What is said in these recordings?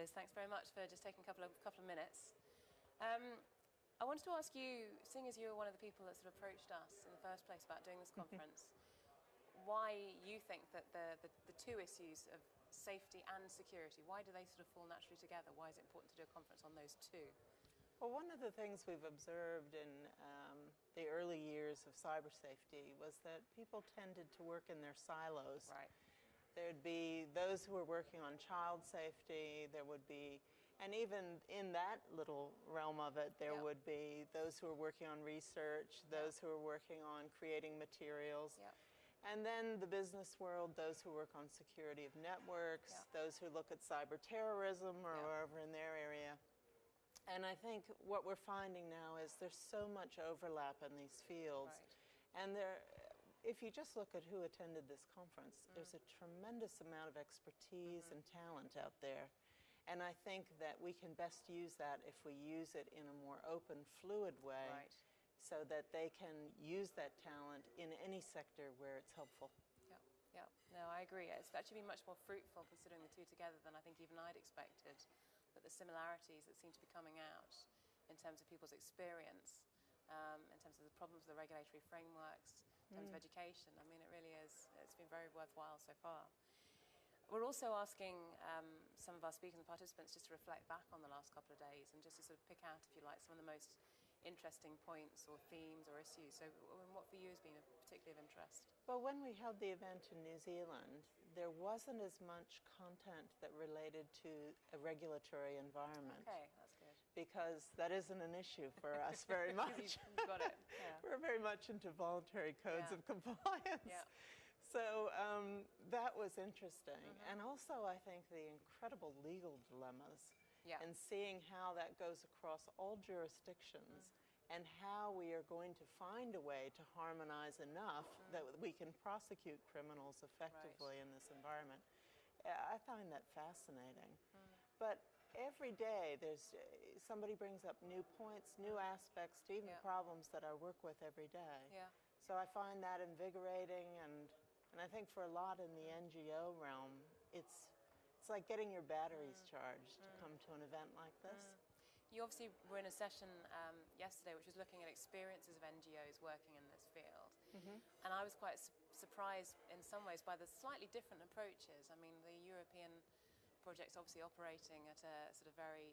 Liz, thanks very much for just taking a couple of minutes. I wanted to ask you, seeing as you were one of the people that sort of approached us in the first place about doing this conference, why you think that the two issues of safety and security, why do they sort of fall naturally together? Why is it important to do a conference on those two? Well, one of the things we've observed in the early years of cyber safety was that people tended to work in their silos. Right. There'd be those who were working on child safety, there would be, and even in that little realm of it, there would be those who were working on research, those who were working on creating materials. And then the business world, those who work on security of networks, those who look at cyber terrorism or wherever in their area. And I think what we're finding now is there's so much overlap in these fields. Right. And if you just look at who attended this conference, there's a tremendous amount of expertise and talent out there. And I think that we can best use that if we use it in a more open, fluid way, so that they can use that talent in any sector where it's helpful. Yeah, no, I agree. It's actually been much more fruitful considering the two together than I think even I'd expected. That the similarities that seem to be coming out in terms of people's experience, in terms of the problems of the regulatory frameworks, in terms of education, I mean, it really is, it's been very worthwhile so far. We're also asking some of our speakers and participants just to reflect back on the last couple of days and just to sort of pick out, if you like, some of the most interesting points or themes or issues. So what for you has been particularly of interest? Well, when we held the event in New Zealand, there wasn't as much content that related to a regulatory environment. Okay, that's good. Because that isn't an issue for us very much. You've got it. Yeah. We're very much into voluntary codes of compliance. So that was interesting. And also, I think, the incredible legal dilemmas and seeing how that goes across all jurisdictions and how we are going to find a way to harmonize enough that we can prosecute criminals effectively in this environment. I find that fascinating. But every day there's somebody brings up new points, new aspects to even problems that I work with every day. So I find that invigorating, and I think for a lot in the NGO realm, it's like getting your batteries charged to come to an event like this. You obviously were in a session yesterday which was looking at experiences of NGOs working in this field. And I was quite surprised in some ways by the slightly different approaches. I mean, the European project's obviously operating at a sort of very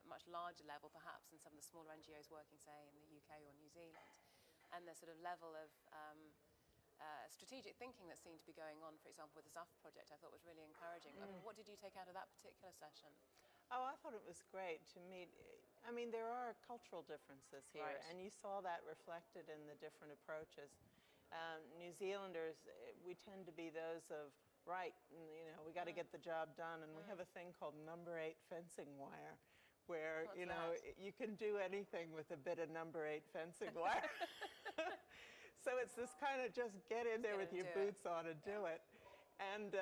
much larger level perhaps than some of the smaller NGOs working, say, in the UK or New Zealand. And the sort of level of strategic thinking that seemed to be going on, for example, with the ZAF project, I thought was really encouraging. I mean, what did you take out of that particular session? Oh, I thought it was great to meet. I mean, there are cultural differences here, and you saw that reflected in the different approaches. New Zealanders, we tend to be those of, you know, we got to get the job done, and we have a thing called number 8 fencing wire, where, you know, you can do anything with a bit of number 8 fencing wire. So it's this kind of just get in there with your boots on and do it. And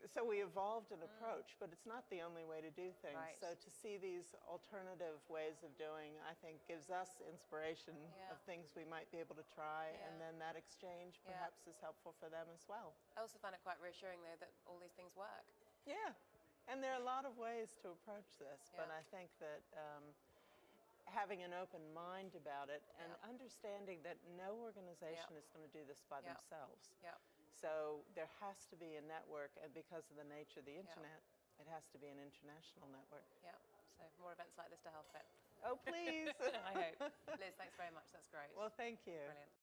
so we evolved an approach, but it's not the only way to do things. So to see these alternative ways of doing, I think, gives us inspiration of things we might be able to try, and then that exchange perhaps is helpful for them as well. I also find it quite reassuring, though, that all these things work. Yeah, and there are a lot of ways to approach this, but I think that having an open mind about it and understanding that no organization is going to do this by themselves. So there has to be a network, and because of the nature of the internet, it has to be an international network. So more events like this to help it. Oh, please. I hope. Liz, thanks very much. That's great. Well, thank you. Brilliant.